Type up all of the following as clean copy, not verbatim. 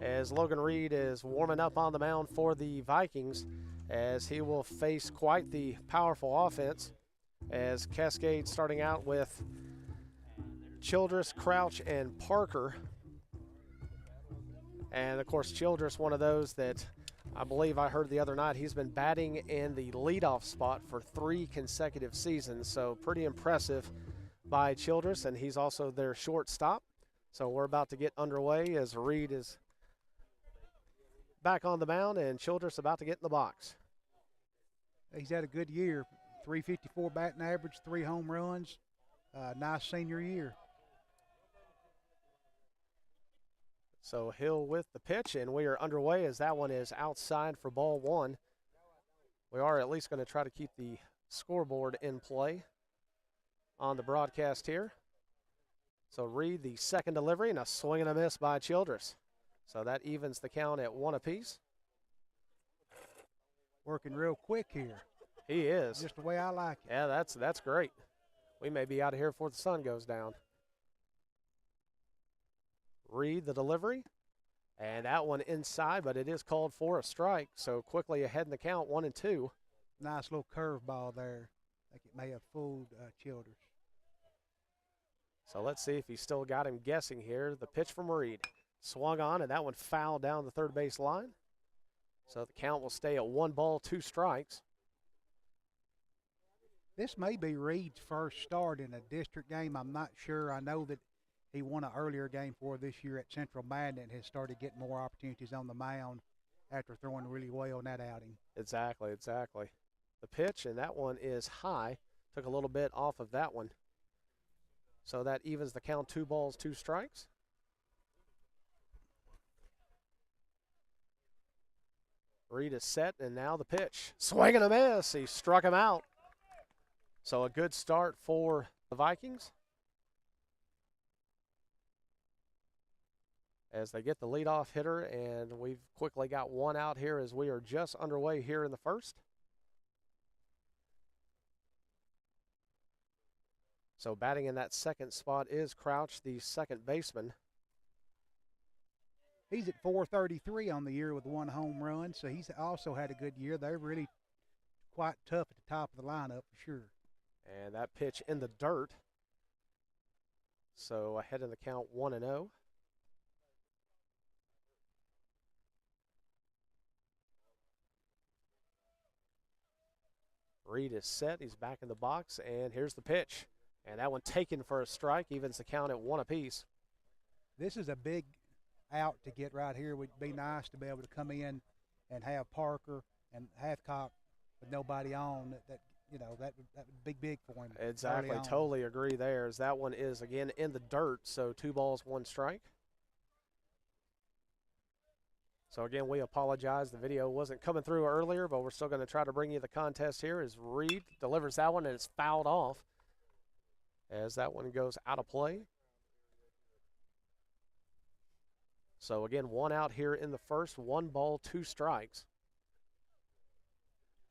as Logan Reed is warming up on the mound for the Vikings, as he will face quite the powerful offense, as Cascade starting out with Childress, Crouch, and Parker. And of course, Childress, one of those that I believe I heard the other night, he's been batting in the leadoff spot for 3 consecutive seasons. So pretty impressive by Childress, and he's also their shortstop. So we're about to get underway as Reed is back on the mound and Childress about to get in the box. He's had a good year. 354 batting average, 3 home runs. Nice senior year. So Hill with the pitch, and we are underway as that one is outside for ball 1. We are at least going to try to keep the scoreboard in play on the broadcast here. So Reed, the second delivery, and a swing and a miss by Childress. So that evens the count at 1 apiece. Working real quick here. He is. Just the way I like it. Yeah, that's great. We may be out of here before the sun goes down. Reed, the delivery, and that one inside, but it is called for a strike. So quickly ahead in the count, 1-2. Nice little curveball there. I think it may have fooled Childers. So let's see if he's still got him guessing here. The pitch from Reed. Swung on, and that one fouled down the third base line. So the count will stay at 1 ball, 2 strikes. This may be Reed's first start in a district game. I'm not sure. I know that he won an earlier game for this year at Central Madden and has started getting more opportunities on the mound after throwing really well in that outing. Exactly. The pitch, and that one is high. Took a little bit off of that one. So that evens the count, 2 balls, 2 strikes. Reed is set, and now the pitch. Swing and a miss. He struck him out. So a good start for the Vikings as they get the leadoff hitter, and we've quickly got 1 out here as we are just underway here in the first. So batting in that second spot is Crouch, the second baseman. He's at 433 on the year with 1 home run, so he's also had a good year. They're really quite tough at the top of the lineup for sure. And that pitch in the dirt. So ahead in the count, 1-0. Reed is set. He's back in the box, and here's the pitch. And that one taken for a strike, evens the count at 1 apiece. This is a big out to get right here. It would be nice to be able to come in and have Parker and Hathcock with nobody on. That would be big for him. Exactly, totally agree there. As that one is, again, in the dirt, so 2 balls, 1 strike. So, again, we apologize. The video wasn't coming through earlier, but we're still going to try to bring you the contest here as Reed delivers that one, and it's fouled off as that one goes out of play. So, again, 1 out here in the first, 1 ball, 2 strikes.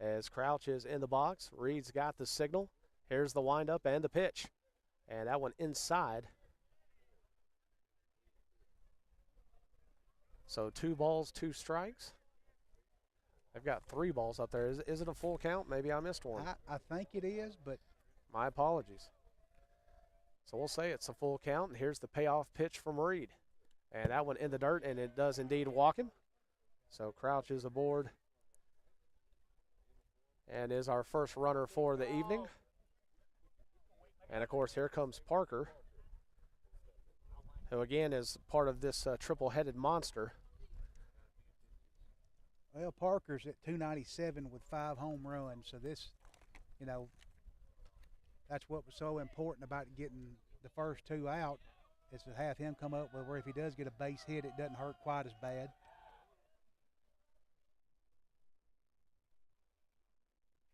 As Crouch is in the box, Reed's got the signal. Here's the windup and the pitch. And that one inside. So 2 balls, 2 strikes. I've got 3 balls up there. Is it a full count? Maybe I missed one. I think it is, but my apologies. So we'll say it's a full count, and here's the payoff pitch from Reed. And that one in the dirt, and it does indeed walk him. So Crouch is aboard and is our first runner for the evening. And, of course, here comes Parker, who, again, is part of this triple-headed monster. Well, Parker's at 297 with 5 home runs, so this, that's what was so important about getting the first 2 out, is to have him come up with where if he does get a base hit, it doesn't hurt quite as bad.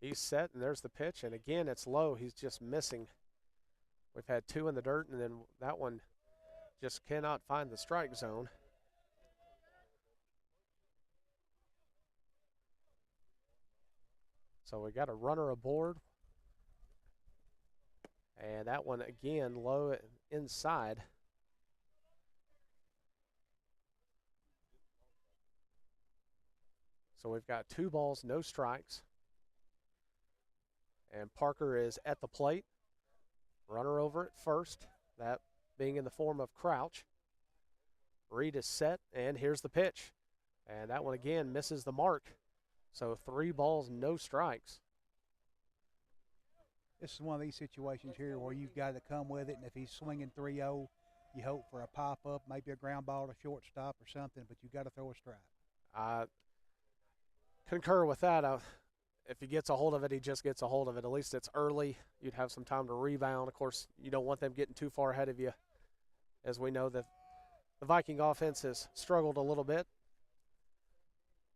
He's set, and there's the pitch, and again, it's low. He's just missing. We've had 2 in the dirt, and then that one just cannot find the strike zone. So we got a runner aboard. And that one, again, low inside. So we've got 2 balls, no strikes. And Parker is at the plate. Runner over at first, that being in the form of Crouch. Reed is set, and here's the pitch. And that one again misses the mark. So 3 balls, no strikes. This is one of these situations here where you've got to come with it, and if he's swinging 3-0, you hope for a pop-up, maybe a ground ball to shortstop or something, but you've got to throw a strike. I concur with that. If he gets a hold of it, he just gets a hold of it. At least it's early. You'd have some time to rebound. Of course, you don't want them getting too far ahead of you, as we know that the Viking offense has struggled a little bit.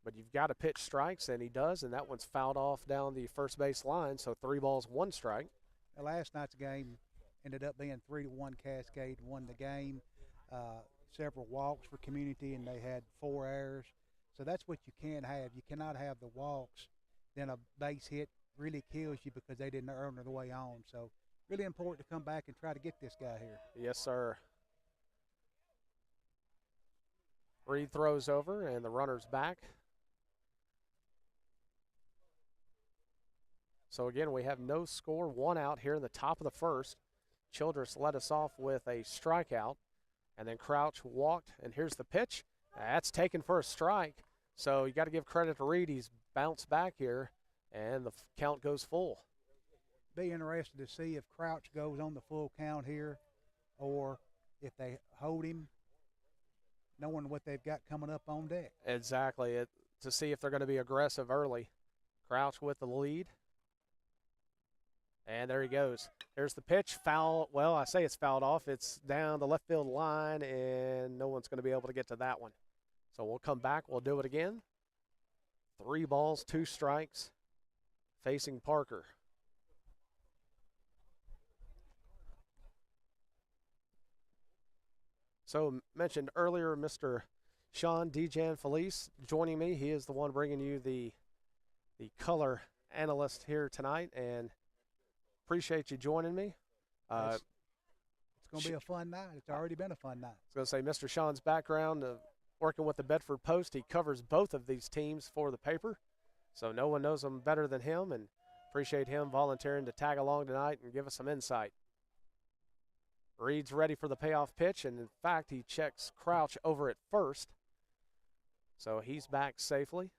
But you've got to pitch strikes, and he does, and that one's fouled off down the first base line, so 3 balls, 1 strike. Now, last night's game ended up being 3-1. Cascade won the game. Several walks for Community, and they had 4 errors. So that's what you can have. You cannot have the walks. Then a base hit really kills you because they didn't earn their way on. So really important to come back and try to get this guy here. Yes, sir. Reed throws over, and the runner's back. So again, we have no score, 1 out here in the top of the first. Childress led us off with a strikeout, and then Crouch walked, and here's the pitch. That's taken for a strike. So you got to give credit to Reed. He's bounced back here, and the count goes full. Be interested to see if Crouch goes on the full count here, or if they hold him, knowing what they've got coming up on deck. Exactly, to see if they're going to be aggressive early. Crouch with the lead. And there he goes. There's the pitch. Foul. Well, I say it's fouled off. It's down the left field line, and no one's going to be able to get to that one. So we'll come back. We'll do it again. 3 balls, 2 strikes, facing Parker. So mentioned earlier, Mr. Sean DeJan Felice joining me. He is the one bringing you the color analyst here tonight, and appreciate you joining me. It's going to be a fun night. It's already been a fun night. I was going to say, Mr. Sean's background, working with the Bedford Post, he covers both of these teams for the paper, so no one knows them better than him, and appreciate him volunteering to tag along tonight and give us some insight. Reed's ready for the payoff pitch, and in fact, he checks Crouch over at first, so he's back safely.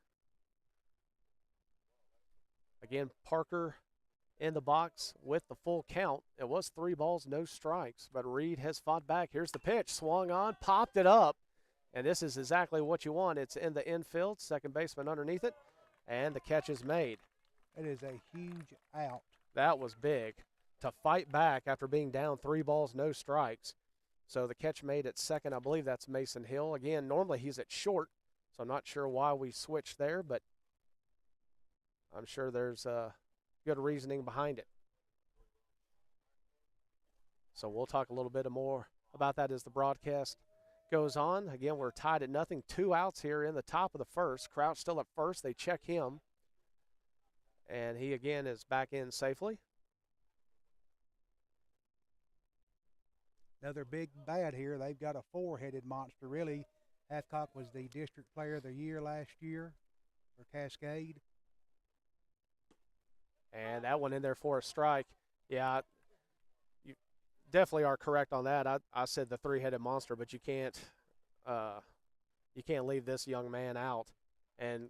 Again, Parker in the box with the full count. It was 3 balls, no strikes, but Reed has fought back. Here's the pitch, swung on, popped it up, and this is exactly what you want. It's in the infield, second baseman underneath it, and the catch is made. It is a huge out. That was big to fight back after being down 3 balls, no strikes. So the catch made at second, I believe that's Mason Hill. Again, normally he's at short, so I'm not sure why we switched there, but I'm sure there's good reasoning behind it. So we'll talk a little bit more about that as the broadcast goes on. Again, we're tied at nothing. 2 outs here in the top of the first. Crouch still at first. They check him, and he again is back in safely. Another big bat here. They've got a 4-headed monster, really. Hathcock was the district player of the year last year for Cascade. And that one in there for a strike. Yeah, you definitely are correct on that. I said the 3-headed monster, but you can't leave this young man out. And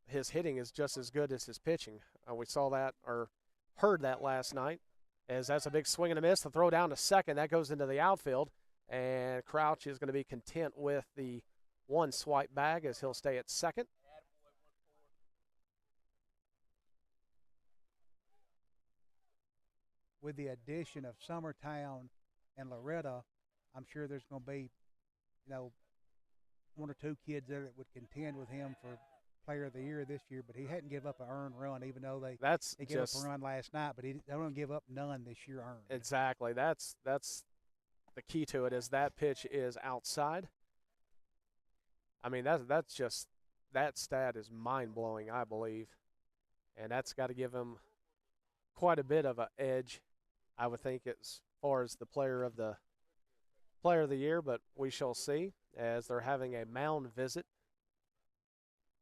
his hitting is just as good as his pitching. We saw that or heard that last night, as that's a big swing and a miss. The throw down to second, that goes into the outfield, and Crouch is going to be content with the 1 swipe bag as he'll stay at second. With the addition of Summertown and Loretta, I'm sure there's going to be, 1 or 2 kids there that would contend with him for player of the year this year, but he hadn't give up an earned run, even though they gave up a run last night, but they don't give up none this year earned. Exactly. That's the key to it, is that pitch is outside. I mean, that's just, that stat is mind-blowing, I believe. And that's got to give him quite a bit of an edge, I would think, as far as the player of the year, but we shall see, as they're having a mound visit.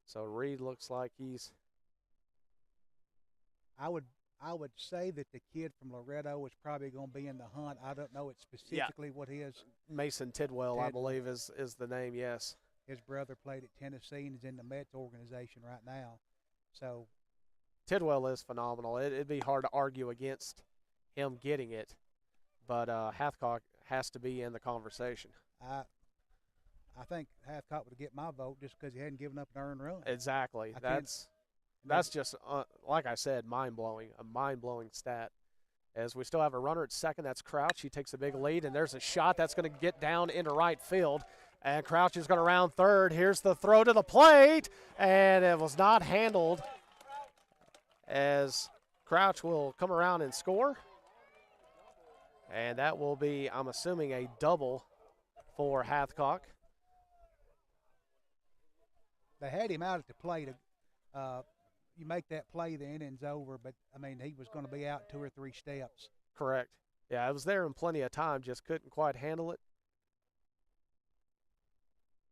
So Reed looks like he's I would I would say that the kid from Loretto is probably going to be in the hunt. I don't know it yeah specifically what his Mason Tidwell, I Tidwell. believe is the name. Yes, His brother played at Tennessee and is in the Mets organization right now. So Tidwell is phenomenal. It'd be hard to argue against him getting it, but Hathcock has to be in the conversation. I I think Hathcock would get my vote just because he hadn't given up an earned run. Exactly. I can't. That's just like I said, mind blowing. A mind blowing stat. As we still have a runner at second, that's Crouch. He takes a big lead, and there's a shot that's going to get down into right field. And Crouch is going to round third. Here's the throw to the plate, and it was not handled as Crouch will come around and score. And that will be, I'm assuming, a double for Hathcock. They had him out at the plate. You make that play, the inning's over. But I mean, he was going to be out 2 or 3 steps. Correct. Yeah, I was there in plenty of time, just couldn't quite handle it.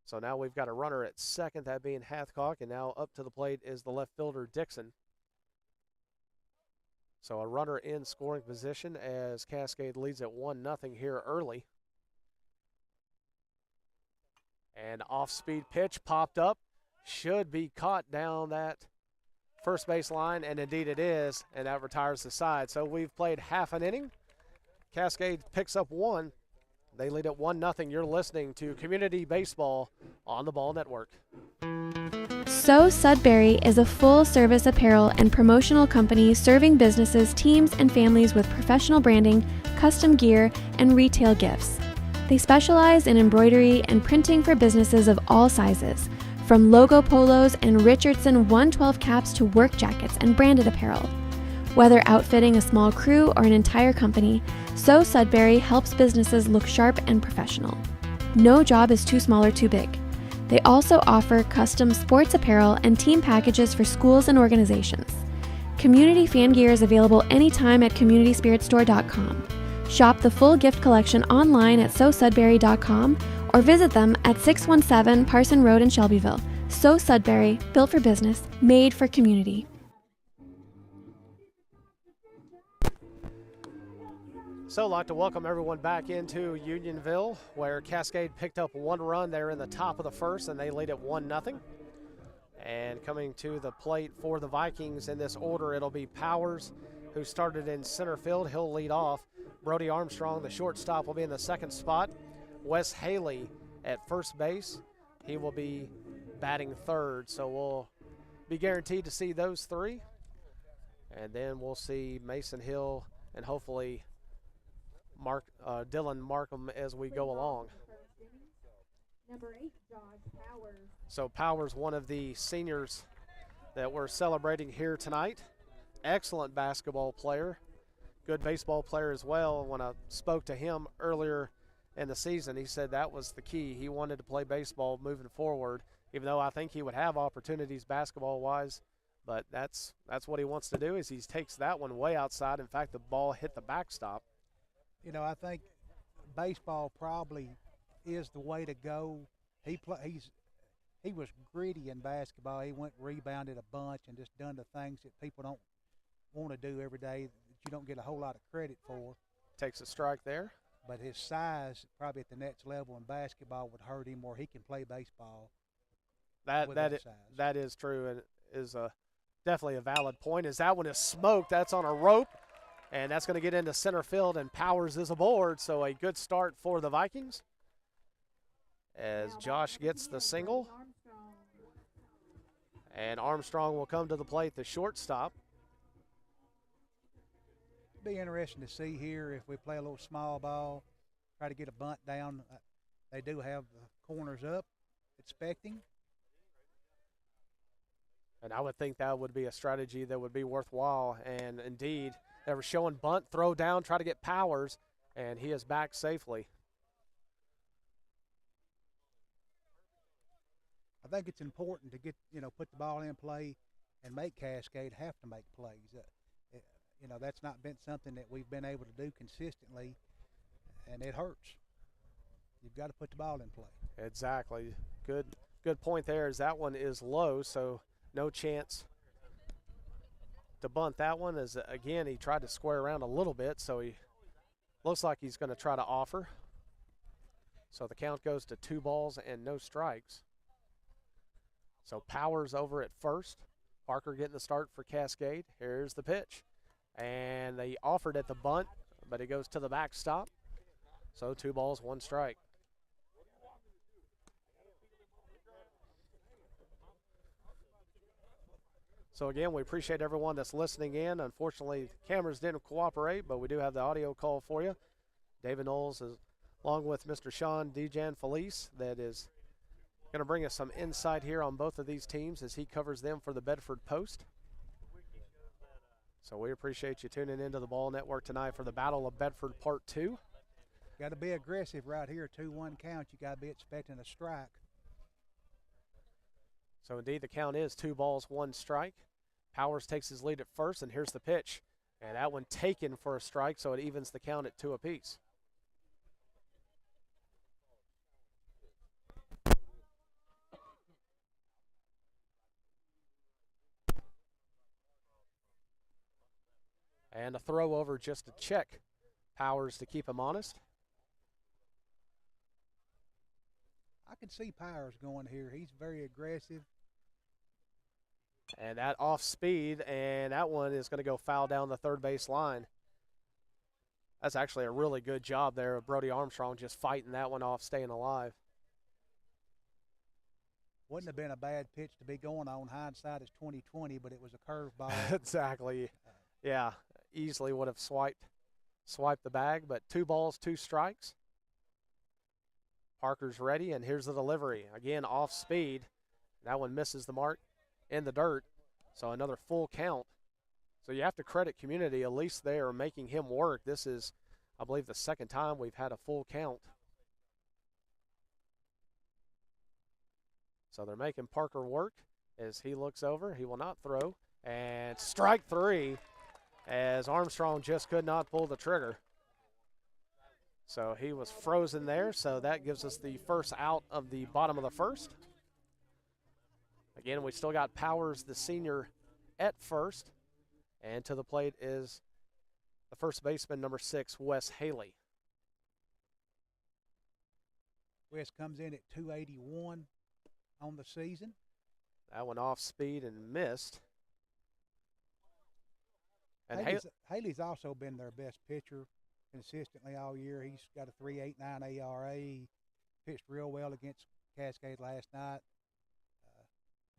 So now we've got a runner at second, that being Hathcock, and now up to the plate is the left fielder, Dixon. So a runner in scoring position as Cascade leads at 1-0 here early. And off-speed pitch popped up. Should be caught down that first base line, and indeed it is, and that retires the side. So we've played half an inning. Cascade picks up 1. They lead at 1-0. You're listening to Community Baseball on the Ball Network. So Sudbury is a full-service apparel and promotional company serving businesses, teams, and families with professional branding, custom gear, and retail gifts. They specialize in embroidery and printing for businesses of all sizes, from logo polos and Richardson 112 caps to work jackets and branded apparel. Whether outfitting a small crew or an entire company, So Sudbury helps businesses look sharp and professional. No job is too small or too big. They also offer custom sports apparel and team packages for schools and organizations. Community fan gear is available anytime at communityspiritstore.com. Shop the full gift collection online at SoSudbury.com or visit them at 617 Parson Road in Shelbyville. So Sudbury, built for business, made for community. So I'd like to welcome everyone back into Unionville, where Cascade picked up 1 run. They're in the top of the first, and they lead at 1-0. And coming to the plate for the Vikings in this order, it'll be Powers, who started in center field. He'll lead off. Brody Armstrong, the shortstop, will be in the second spot. Wes Haley at first base. He will be batting third, so we'll be guaranteed to see those 3. And then we'll see Mason Hill and hopefully Dylan Markham as we go along. Number 8, Josh Powers. So Powers, one of the seniors that we're celebrating here tonight. Excellent basketball player, good baseball player as well. When I spoke to him earlier in the season, he said that was the key. He wanted to play baseball moving forward, even though I think he would have opportunities basketball-wise. But that's what he wants to do, is he takes that one way outside. In fact, the ball hit the backstop. You know, I think baseball probably is the way to go. He was gritty in basketball. He went rebounded a bunch and just done the things that people don't want to do every day that you don't get a whole lot of credit for. Takes a strike there. But his size, probably at the next level in basketball, would hurt him, or he can play baseball. That is true, and is definitely a valid point. As that one is smoked, that's on a rope. And that's going to get into center field, and Powers is aboard. So a good start for the Vikings as Josh gets the single. And Armstrong will come to the plate, the shortstop. Be interesting to see here if we play a little small ball, try to get a bunt down. They do have the corners up, expecting. And I would think that would be a strategy that would be worthwhile. And indeed, they were showing bunt, throw down, try to get Powers, and he is back safely. I think it's important to get, put the ball in play and make Cascade have to make plays. That's not been something that we've been able to do consistently, and it hurts. You've got to put the ball in play. Exactly. Good good point there is that one is low, so no chance to bunt that one. As again, he tried to square around a little bit, so he looks like he's going to try to offer. So the count goes to 2 balls and no strikes. So Powers over at first. Parker getting the start for Cascade. Here's the pitch. And they offered at the bunt, but it goes to the backstop. So 2 balls, 1 strike. So again, we appreciate everyone that's listening in. Unfortunately, the cameras didn't cooperate, but we do have the audio call for you. David Knowles is along with Mr. Sean Dejan Felice that is going to bring us some insight here on both of these teams as he covers them for the Bedford Post. So we appreciate you tuning into the Ball Network tonight for the Battle of Bedford Part 2. Got to be aggressive right here. 2-1 count. You got to be expecting a strike. So indeed, the count is 2 balls, 1 strike. Powers takes his lead at first, and here's the pitch. And that one taken for a strike, so it evens the count at 2 apiece. And a throw over just to check Powers to keep him honest. I can see Powers going here. He's very aggressive. And that off speed, and that one is going to go foul down the third base line. That's actually a really good job there of Brody Armstrong just fighting that one off, staying alive. Wouldn't have been a bad pitch to be going on. Hindsight is 20/20, but it was a curveball. Exactly. Yeah, easily would have swiped the bag, but 2 balls, 2 strikes. Parker's ready, and here's the delivery. Again, off speed. That one misses the mark in the dirt, so another full count. So you have to credit Community. At least they are making him work. This is, I believe, the second time we've had a full count. So they're making Parker work as he looks over. He will not throw. And strike 3 as Armstrong just could not pull the trigger. So he was frozen there, so that gives us the first out of the bottom of the first. Again, we still got Powers, the senior, at first. And to the plate is the first baseman, number 6, Wes Haley. Wes comes in at 281 on the season. That one off speed and missed. And Haley's also been their best pitcher consistently all year. He's got a 3.89 ERA. He pitched real well against Cascade last night.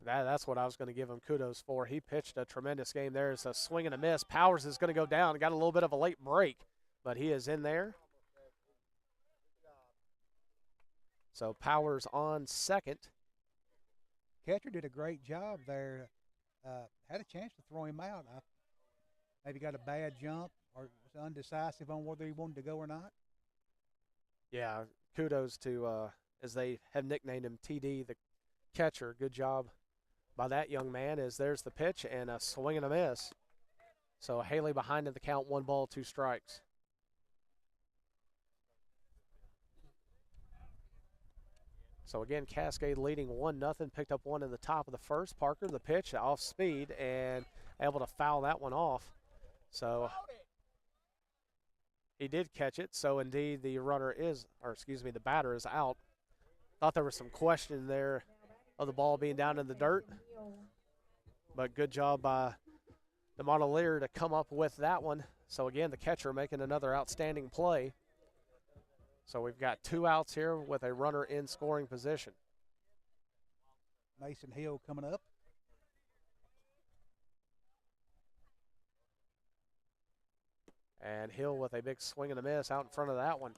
That's what I was going to give him kudos for. He pitched a tremendous game there. It's a swing and a miss. Powers is going to go down. Got a little bit of a late break, but he is in there. So Powers on second. Catcher did a great job there. Had a chance to throw him out. Maybe got a bad jump or was undecisive on whether he wanted to go or not. Yeah, kudos to, as they have nicknamed him, TD, the catcher. Good job by that young man, as there's the pitch and a swing and a miss. So Haley behind in the count, 1 ball, 2 strikes. So again, Cascade leading 1-0, picked up one in the top of the first. Parker, the pitch, off speed, and able to foul that one off. So he did catch it, so indeed the the batter is out. Thought there was some question there of the ball being down in the dirt, but good job by the Montelier to come up with that one. So again, the catcher making another outstanding play. So we've got 2 outs here with a runner in scoring position. Mason Hill coming up. And Hill with a big swing and a miss out in front of that one.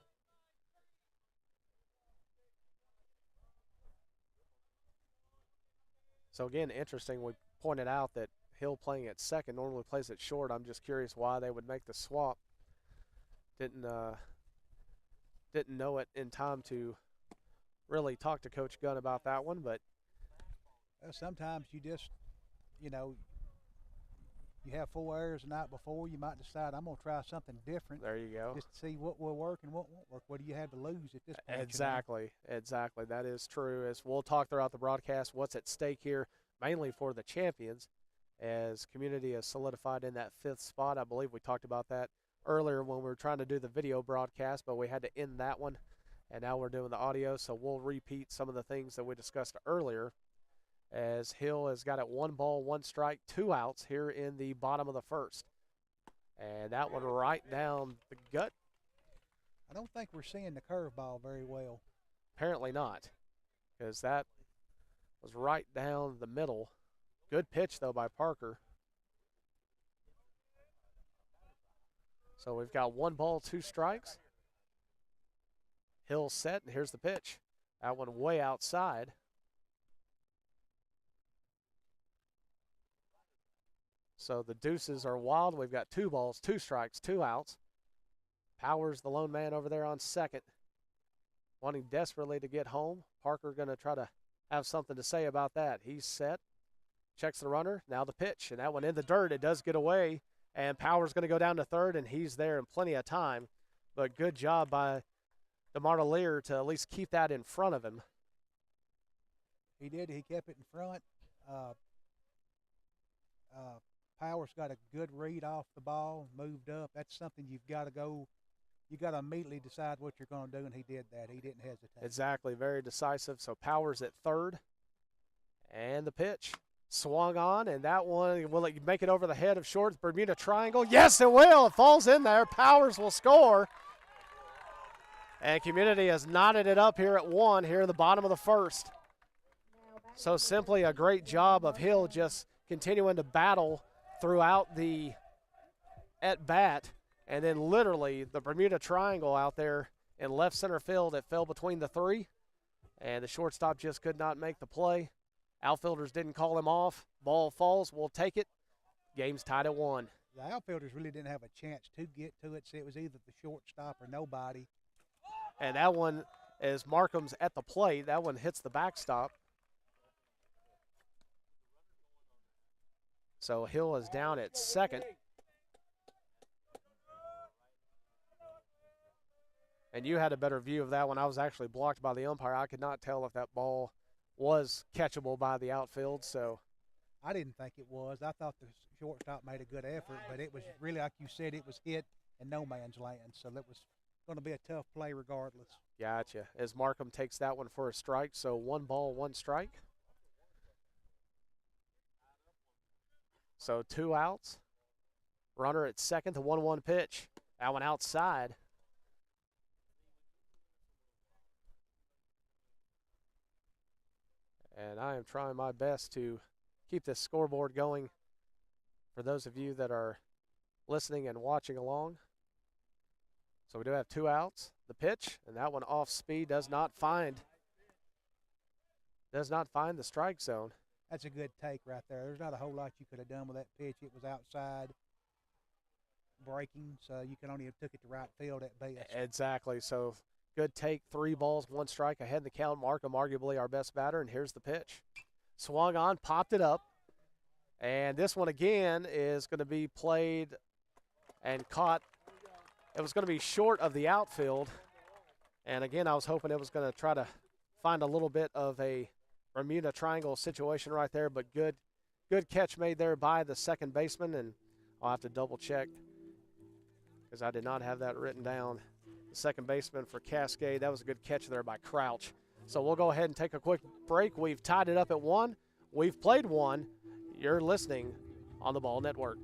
So again, interesting, we pointed out that Hill playing at second normally plays at short. I'm just curious why they would make the swap. Didn't know it in time to really talk to Coach Gunn about that one, but Sometimes you just, you have 4 errors the night before, you might decide I'm going to try something different. There you go. Just to see what will work and what won't work. What do you have to lose at this point? Exactly. That is true. As we'll talk throughout the broadcast, what's at stake here, mainly for the champions, as Community is solidified in that 5th spot. I believe we talked about that earlier when we were trying to do the video broadcast, but we had to end that one, and now we're doing the audio, so we'll repeat some of the things that we discussed earlier, as Hill has got it 1 ball, 1 strike, 2 outs here in the bottom of the 1st. And that one right down the gut. I don't think we're seeing the curveball very well. Apparently not, because that was right down the middle. Good pitch, though, by Parker. So we've got 1 ball, 2 strikes. Hill set, and here's the pitch. That one way outside. So the deuces are wild. We've got 2 balls, 2 strikes, 2 outs. Powers, the lone man over there on second, wanting desperately to get home. Parker going to try to have something to say about that. He's set, checks the runner, now the pitch, and that one in the dirt. It does get away, and Powers going to go down to third, and he's there in plenty of time. But good job by DeMar Lear to at least keep that in front of him. He did. He kept it in front. Powers got a good read off the ball, moved up. That's something you've got to go. You got to immediately decide what you're going to do, and he did that. He didn't hesitate. Exactly, very decisive. So Powers at third, and the pitch swung on, and that one, will it make it over the head of short? Bermuda Triangle. Yes, it will. It falls in there. Powers will score. And Community has knotted it up here at 1 here in the bottom of the 1st. So simply a great job of Hill just continuing to battle throughout the at-bat, and then literally the Bermuda Triangle out there in left center field. It fell between the 3, and the shortstop just could not make the play. Outfielders didn't call him off. Ball falls. We'll take it. Game's tied at 1. The outfielders really didn't have a chance to get to it, so it was either the shortstop or nobody. And that one, as Markham's at the plate, that one hits the backstop. So Hill is down at second. And you had a better view of that one. I was actually blocked by the umpire. I could not tell if that ball was catchable by the outfield. So I didn't think it was. I thought the shortstop made a good effort, but it was really, like you said, it was hit in no man's land. So that was going to be a tough play regardless. Gotcha. As Markham takes that one for a strike. So 1 ball, 1 strike. So 2 outs. Runner at second, the 1-1 pitch. That one outside. And I am trying my best to keep this scoreboard going for those of you that are listening and watching along. So we do have 2 outs. The pitch, and that one off speed does not find the strike zone. That's a good take right there. There's not a whole lot you could have done with that pitch. It was outside breaking, so you can only have took it to right field at best. Exactly. So good take, 3 balls, 1 strike ahead in the count. Markham, arguably our best batter, and here's the pitch. Swung on, popped it up, and this one again is going to be played and caught. It was going to be short of the outfield, and again, I was hoping it was going to try to find a little bit of a Bermuda Triangle situation right there, but good catch made there by the second baseman, and I'll have to double check because I did not have that written down. The second baseman for Cascade, that was a good catch there by Crouch. So we'll go ahead and take a quick break. We've tied it up at 1. We've played 1. You're listening on the Ball Network.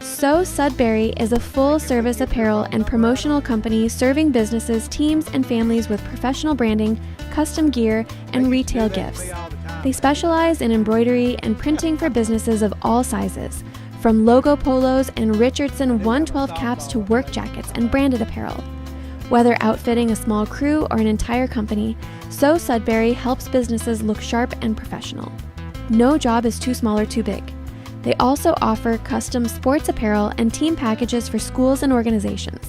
So Sudbury is a full-service apparel and promotional company serving businesses, teams, and families with professional branding, custom gear, and retail gifts. They specialize in embroidery and printing for businesses of all sizes, from logo polos and Richardson 112 caps to work jackets and branded apparel. Whether outfitting a small crew or an entire company, So Sudbury helps businesses look sharp and professional. No job is too small or too big. They also offer custom sports apparel and team packages for schools and organizations.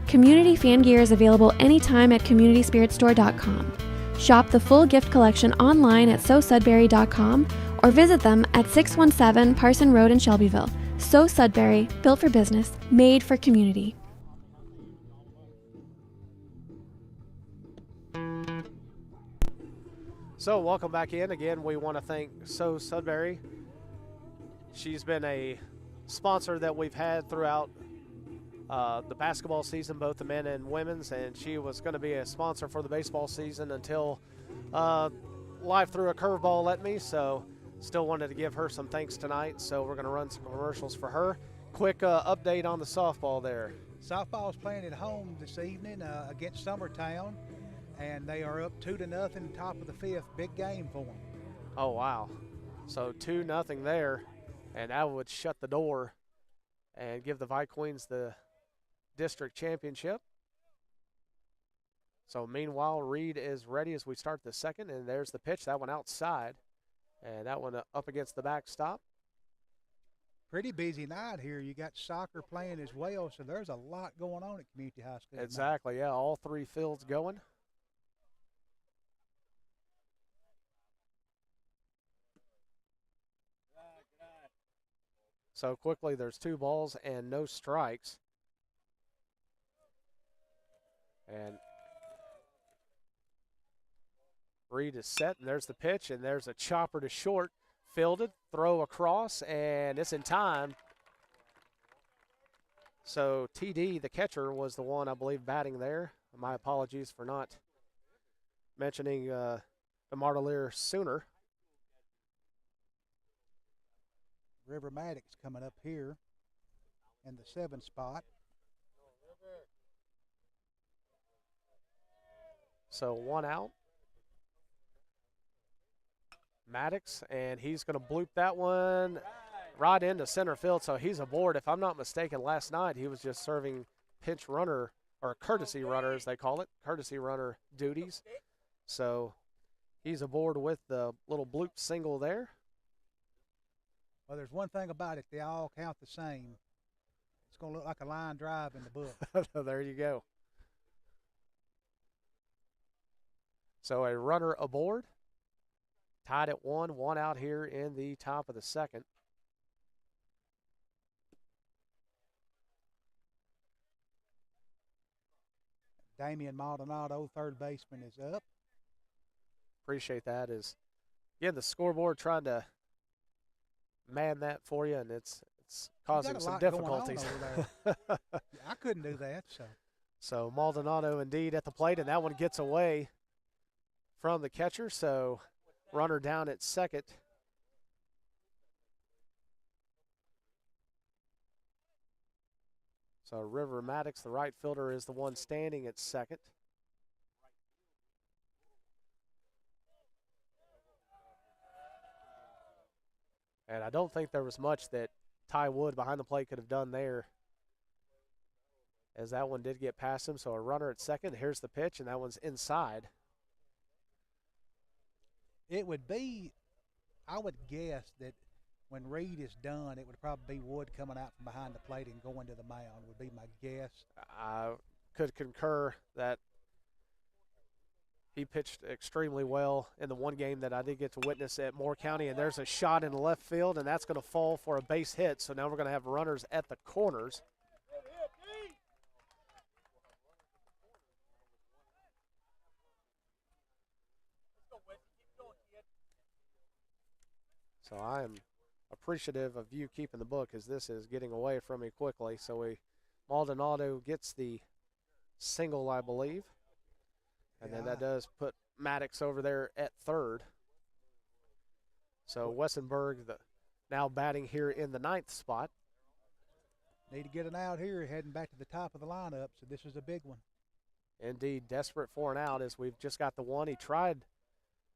Community fan gear is available anytime at communityspiritstore.com. Shop the full gift collection online at SoSudbury.com or visit them at 617 Parson Road in Shelbyville. So Sudbury, built for business, made for community. So welcome back in. Again, we want to thank So Sudbury. She's been a sponsor that we've had throughout the basketball season, both the men and women's, and she was going to be a sponsor for the baseball season until life threw a curveball at me, so still wanted to give her some thanks tonight. So we're going to run some commercials for her. Quick update on the softball there. Softball's playing at home this evening against Summertown, and they are up 2-0, top of the fifth. Big game for them. Oh, wow. So 2-0 there, and that would shut the door and give the Queens the district championship. So meanwhile, Reed is ready as we start the second, and there's the pitch. That one outside, and that one up against the backstop. Pretty busy night here. You got soccer playing as well, so there's a lot going on at Community High School. Exactly, tonight. yeah, all three fields going. So quickly, there's 2 balls and no strikes. And Reed is set, and there's the pitch, and there's a chopper to short, fielded, throw across, and it's in time. So TD, the catcher, was the one, I believe, batting there. My apologies for not mentioning the Martelier sooner. River Maddox coming up here in the 7 spot. So 1 out. Maddox, and he's going to bloop that one right into center field, so he's aboard. If I'm not mistaken, last night he was just serving pinch runner, or courtesy runner as they call it, courtesy runner duties. So he's aboard with the little bloop single there. Well, there's one thing about it. They all count the same. It's going to look like a line drive in the book. There you go. So a runner aboard. Tied at 1 out here in the top of the second. Damian Maldonado, third baseman, is up. Appreciate that. Is again the scoreboard trying to man that for you, and it's causing some difficulties. I couldn't do that. So Maldonado indeed at the plate, and that one gets away from the catcher. So runner down at second. So River Maddox, the right fielder, is the one standing at second. And I don't think there was much that Ty Wood behind the plate could have done there, as that one did get past him. So a runner at second. Here's the pitch, and that one's inside. It would be, I would guess that when Reed is done, it would probably be Wood coming out from behind the plate and going to the mound would be my guess. I could concur that he pitched extremely well in the one game that I did get to witness at Moore County, and there's a shot in the left field, and that's going to fall for a base hit. So now we're going to have runners at the corners. So I am appreciative of you keeping the book, as this is getting away from me quickly. So Maldonado gets the single, I believe. And then that does put Maddox over there at third. So Wessenberg now batting here in the 9th spot. Need to get an out here, heading back to the top of the lineup, so this is a big one. Indeed, desperate for an out, as we've just got the one. He tried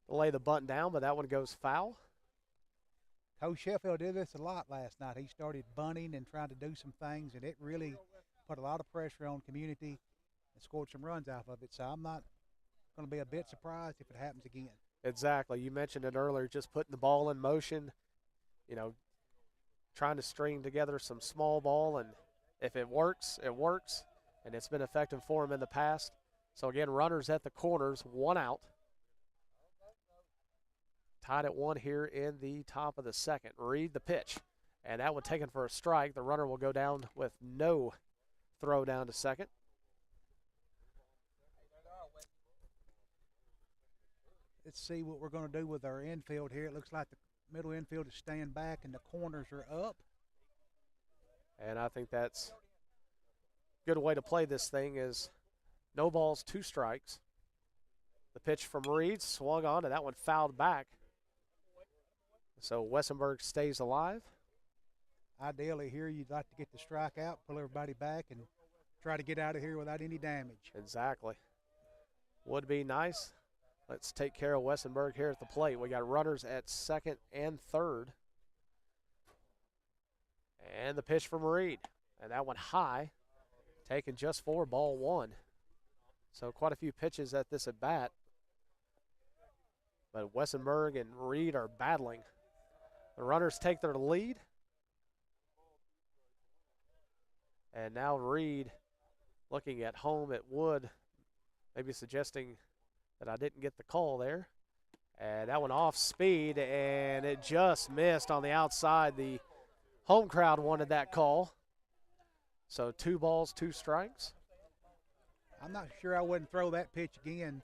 to lay the bunt down, but that one goes foul. Coach Sheffield did this a lot last night. He started bunting and trying to do some things, and it really put a lot of pressure on Community and scored some runs off of it. So I'm not going to be a bit surprised if it happens again. Exactly. You mentioned it earlier, just putting the ball in motion, trying to string together some small ball, and if it works, it works, and it's been effective for him in the past. So, again, runners at the corners, 1 out. tied at 1 here in the top of the second. Reed the pitch, and that one taken for a strike. The runner will go down with no throw down to second. Let's see what we're going to do with our infield here. It looks like the middle infield is staying back and the corners are up. And I think that's a good way to play this thing is no balls, 2 strikes. The pitch from Reed swung on, and that one fouled back. So Wessenberg stays alive. Ideally here you'd like to get the strike out, pull everybody back, and try to get out of here without any damage. Exactly. Would be nice. Let's take care of Wessenberg here at the plate. We got runners at second and third. And the pitch from Reed. And that one high, taken just for ball 1. So quite a few pitches at this at bat. But Wessenberg and Reed are battling. The runners take their lead. And now Reed looking at home at Wood, maybe suggesting that I didn't get the call there. And that one off speed, and it just missed on the outside. The home crowd wanted that call. So 2 balls, 2 strikes. I'm not sure I wouldn't throw that pitch again.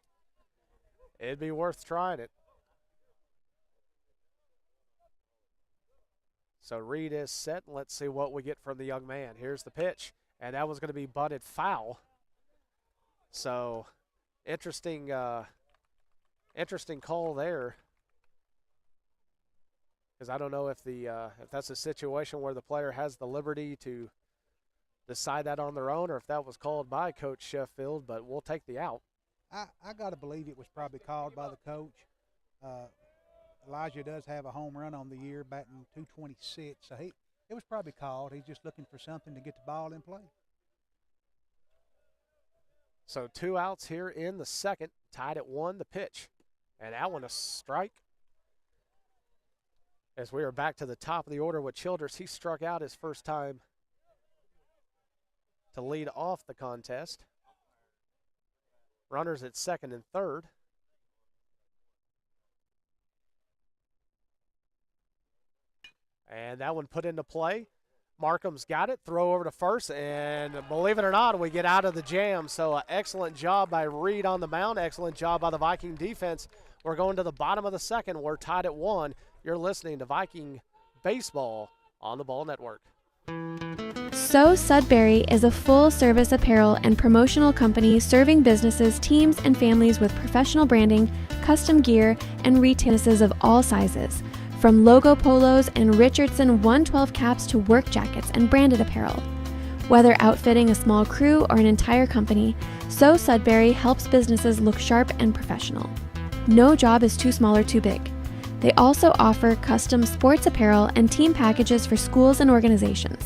It'd be worth trying it. So Reed is set, and let's see what we get from the young man. Here's the pitch, and that was going to be butted foul. So interesting call there, because I don't know if if that's a situation where the player has the liberty to decide that on their own, or if that was called by Coach Sheffield. But we'll take the out. I got to believe it was probably called by the coach. Elijah does have a home run on the year, batting .226, so it was probably called. He's just looking for something to get the ball in play. So 2 outs here in the second, tied at 1. The pitch, and that one a strike. As we are back to the top of the order with Childress, he struck out his first time to lead off the contest. Runners at second and third. And that one put into play. Markham's got it. Throw over to first, and believe it or not, we get out of the jam. So excellent job by Reed on the mound. Excellent job by the Viking defense. We're going to the bottom of the second. We're tied at 1. You're listening to Viking Baseball on the Ball Network. So Sudbury is a full-service apparel and promotional company serving businesses, teams, and families with professional branding, custom gear, and retailers of all sizes. From logo polos and Richardson 112 caps to work jackets and branded apparel. Whether outfitting a small crew or an entire company, So Sudbury helps businesses look sharp and professional. No job is too small or too big. They also offer custom sports apparel and team packages for schools and organizations.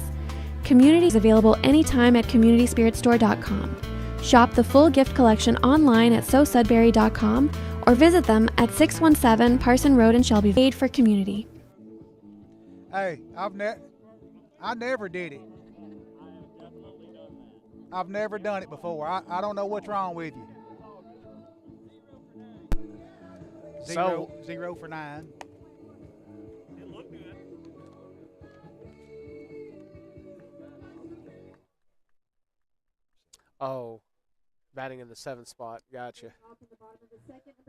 Community is available anytime at communityspiritstore.com. Shop the full gift collection online at SoSudbury.com or visit them at 617 Parson Road in Shelbyville. Made for community. Hey, I never did it. I've never done it before. I don't know what's wrong with you. Zero for 9. Oh, batting in the 7th spot. Gotcha.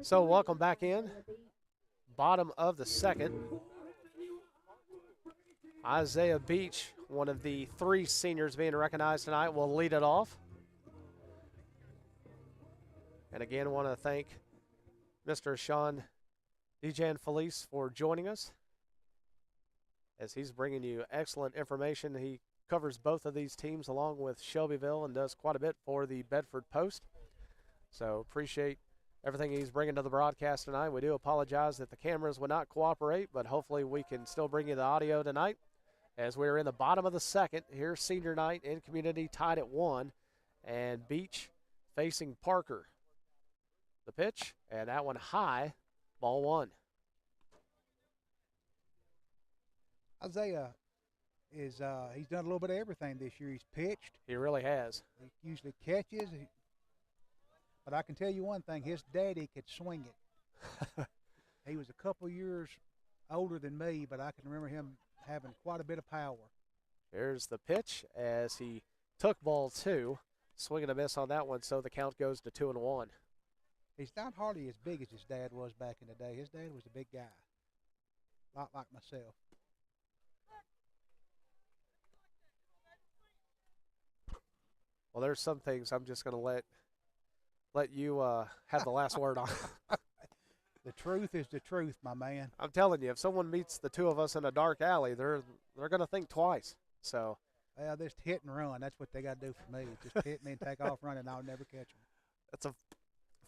So welcome back in. Bottom of the second. Isaiah Beach, one of the 3 seniors being recognized tonight, will lead it off. And again, want to thank Mr. Sean Dejan Felice for joining us, as he's bringing you excellent information. He covers both of these teams along with Shelbyville and does quite a bit for the Bedford Post. So appreciate everything he's bringing to the broadcast tonight. We do apologize that the cameras would not cooperate, but hopefully we can still bring you the audio tonight, as we're in the bottom of the second. Here's senior night in community, tied at 1, and Beach facing Parker. The pitch, and that one high, ball 1. Isaiah is he's done a little bit of everything this year. He's pitched. He really has. He usually catches. But I can tell you one thing, his daddy could swing it. He was a couple years older than me, but I can remember him having quite a bit of power. Here's the pitch as he took ball 2. Swing and a miss on that one, so the count goes to 2-1. He's not hardly as big as his dad was back in the day. His dad was a big guy, a lot like myself. Well, there's some things I'm just going to let you have the last word on. The truth is the truth, my man. I'm telling you, if someone meets the two of us in a dark alley, they're going to think twice. So, Well, just hit and run. That's what they got to do for me. Just hit me and take off running. I'll never catch them. that's a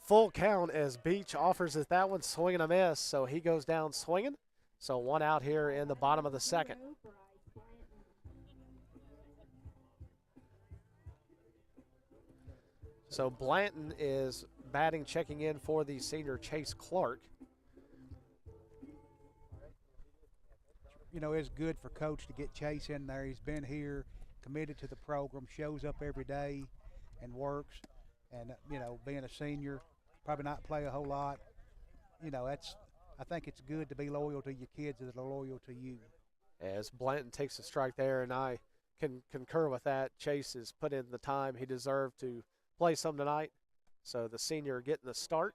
full count as Beach offers it that one, swing and a miss. So he goes down swinging. So 1 out here in the bottom of the second. So Blanton is batting, checking in for the senior Chase Clark. You know, it's good for Coach to get Chase in there. He's been here, committed to the program, shows up every day and works. And, you know, being a senior, probably not play a whole lot. You know, I think it's good to be loyal to your kids that are loyal to you. As Blanton takes a strike there, and I can concur with that. Chase has put in the time he deserved to play some tonight. So the senior getting the start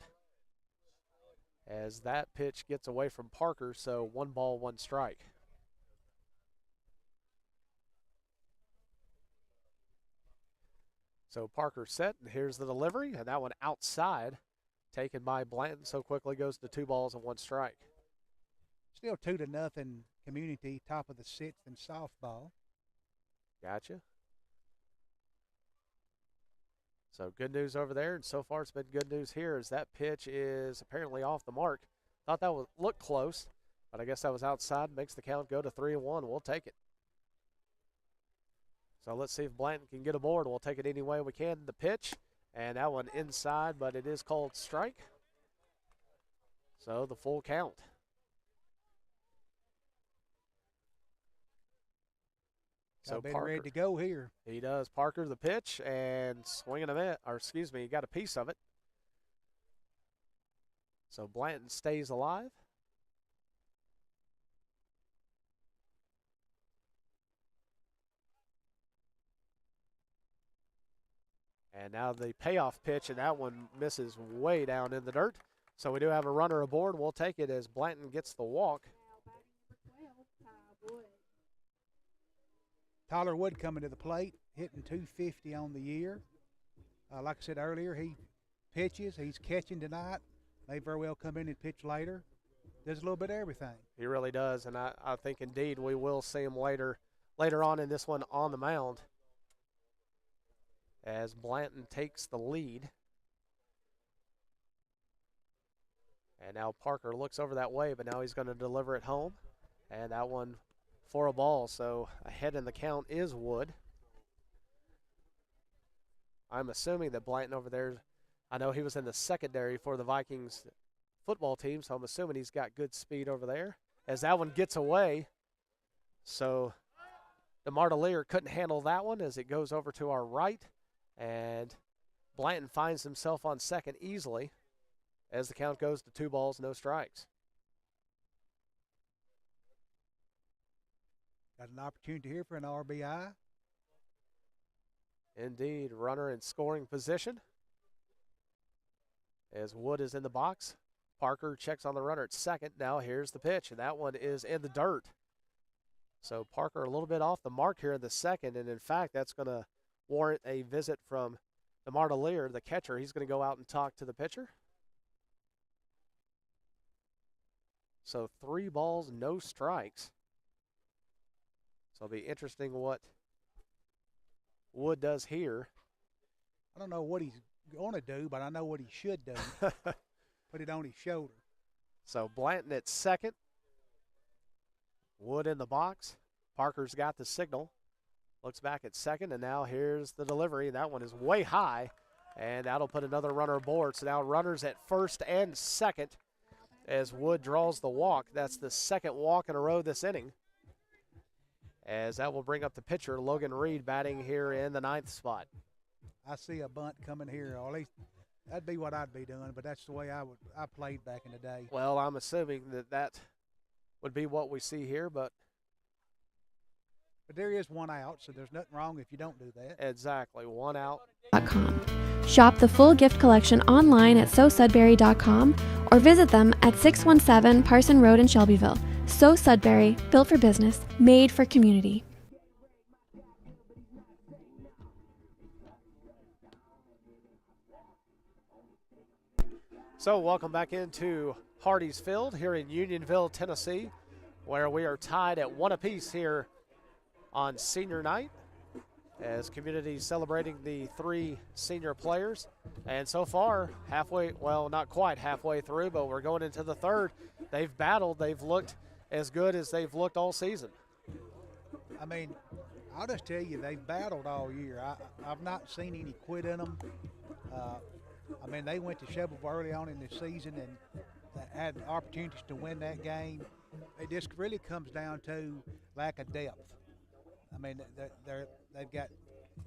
as that pitch gets away from Parker. So 1 ball, 1 strike. So Parker set, and here's the delivery, and that one outside, taken by Blanton. So quickly goes to 2 balls and 1 strike. Still 2-0 Community, top of the 6th in softball. Gotcha. So good news over there, and so far it's been good news here as that pitch is apparently off the mark. Thought that would look close, but I guess that was outside. Makes the count go to 3-1. We'll take it. So let's see if Blanton can get aboard. We'll take it any way we can. The pitch, and that one inside, but it is called strike. So the full count. So Parker ready to go here. He does. Parker the pitch and swinging a miss, or excuse me, he got a piece of it. So Blanton stays alive. And now the payoff pitch, and that one misses way down in the dirt. So we do have a runner aboard. We'll take it as Blanton gets the walk. Tyler Wood coming to the plate, hitting .250 on the year. Like I said earlier, he pitches. He's catching tonight. May very well come in and pitch later. Does a little bit of everything. He really does, and I think indeed we will see him later on in this one on the mound as Blanton takes the lead. And now Parker looks over that way, but now he's going to deliver it home. And that one for a ball, so ahead in the count is Wood. I'm assuming that Blanton over there, I know he was in the secondary for the Vikings football team, so I'm assuming he's got good speed over there. As that one gets away, so DeMar DeLear couldn't handle that one as it goes over to our right, and Blanton finds himself on second easily as the count goes to 2 balls, no strikes. Got an opportunity here for an RBI. Indeed, runner in scoring position as Wood is in the box. Parker checks on the runner at second. Now here's the pitch, and that one is in the dirt. So Parker a little bit off the mark here in the second, and in fact, that's going to warrant a visit from DeMar DeLear, the catcher. He's going to go out and talk to the pitcher. So 3 balls, no strikes. So it'll be interesting what Wood does here. I don't know what he's going to do, but I know what he should do. Put it on his shoulder. So Blanton at second. Wood in the box. Parker's got the signal. Looks back at second, and now here's the delivery. That one is way high, and that'll put another runner aboard. So now runners at first and second as Wood draws the walk. That's the second walk in a row this inning. As that will bring up the pitcher, Logan Reed, batting here in the 9th spot. I see a bunt coming here. Or at least That'd be what I'd be doing, but that's the way I played back in the day. Well, I'm assuming that would be what we see here, but But there is one out, so there's nothing wrong if you don't do that. exactly, one out. Shop the full gift collection online at SoSudbury.com or visit them at 617 Parson Road in Shelbyville. So Sudbury, built for business, made for community. So welcome back into Hardee's Field here in Unionville, Tennessee, where we are tied at one apiece here on senior night as community celebrating the 3 senior players. And so far, halfway, well, not quite halfway through, but we're going into the third. They've battled. They've looked as good as they've looked all season. I mean, I'll just tell you, they've battled all year. I've not seen any quit in them. I mean, they went to Shelbyville early on in the season and had opportunities to win that game. It just really comes down to lack of depth. I mean, they've got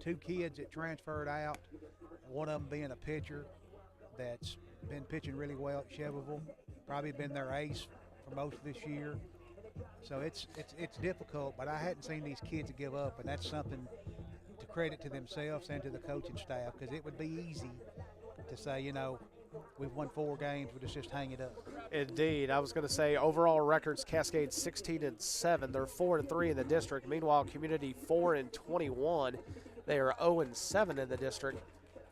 2 kids that transferred out, one of them being a pitcher that's been pitching really well at Shelbyville, probably been their ace for most of this year. So it's difficult, but I hadn't seen these kids give up, and that's something to credit to themselves and to the coaching staff, because it would be easy to say, you know, we've won 4 games, we'll just hang it up. Indeed. I was going to say overall records, Cascade 16-7. They're 4-3 in the district. Meanwhile, Community 4-21. They are 0-7 in the district.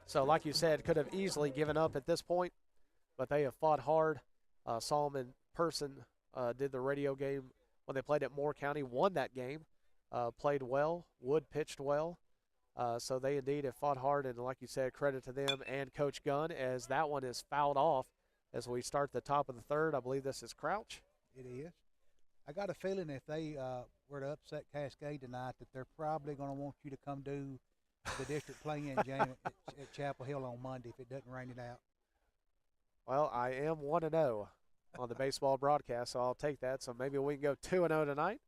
So like you said, could have easily given up at this point, but they have fought hard. Saw them in person, did the radio game when they played at Moore County, won that game, played well. Wood pitched well. So they indeed have fought hard, and like you said, credit to them and Coach Gunn, as that one is fouled off as we start the top of the third. I believe this is Crouch. It is. I got a feeling if they were to upset Cascade tonight, that they're probably going to want you to come do the district play-in game at Chapel Hill on Monday if it doesn't rain it out. Well, I am 1-0 on the baseball broadcast, so I'll take that. So maybe we can go 2-0 tonight,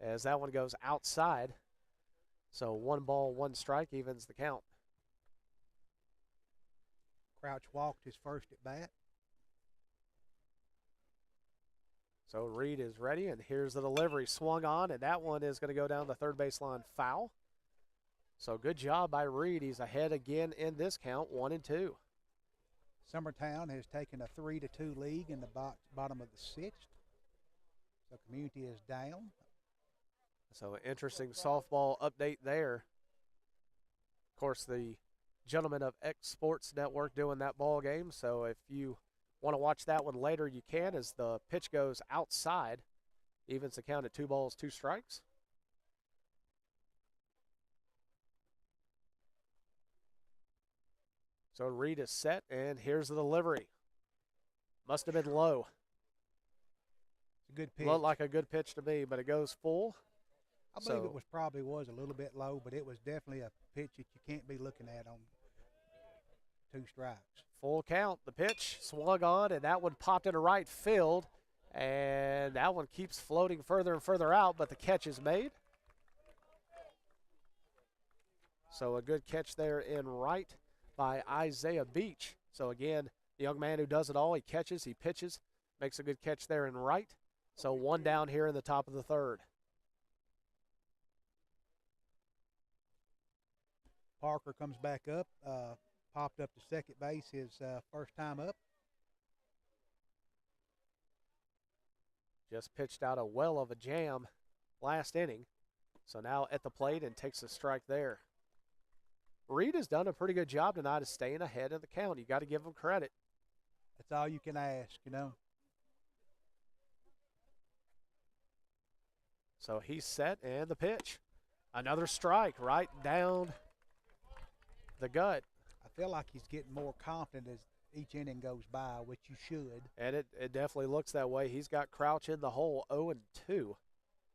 as that one goes outside. So 1 ball, 1 strike evens the count. Crouch walked his first at bat. So Reed is ready, and here's the delivery. Swung on, and that one is going to go down the third baseline foul. So good job by Reed. He's ahead again in this count, 1-2. Summertown has taken a 3-2 lead in the bottom of the 6th. So Community is down. So interesting softball update there. Of course, the gentlemen of X Sports Network doing that ball game. So if you want to watch that one later, you can, as the pitch goes outside. Evens the count at 2 balls, 2 strikes. So Reed is set, and here's the delivery. Must have been low. It's a good pitch. Looked like a good pitch to me, but it goes full. I believe it was probably a little bit low, but it was definitely a pitch that you can't be looking at on 2 strikes. Full count. The pitch swung on, and that one popped into right field, and that one keeps floating further and further out, but the catch is made. So a good catch there in right by Isaiah Beach. So again, the young man who does it all. He catches, he pitches, makes a good catch there in right. So 1 down here in the top of the third. Parker comes back up, popped up to second base his first time up. Just pitched out a well of a jam last inning. So now at the plate and takes a strike there. Reed has done a pretty good job tonight of staying ahead of the count. You got to give him credit. That's all you can ask, you know. So he's set, and the pitch. Another strike right down the gut. I feel like he's getting more confident as each inning goes by, which you should. And it definitely looks that way. He's got Crouch in the hole, 0-2.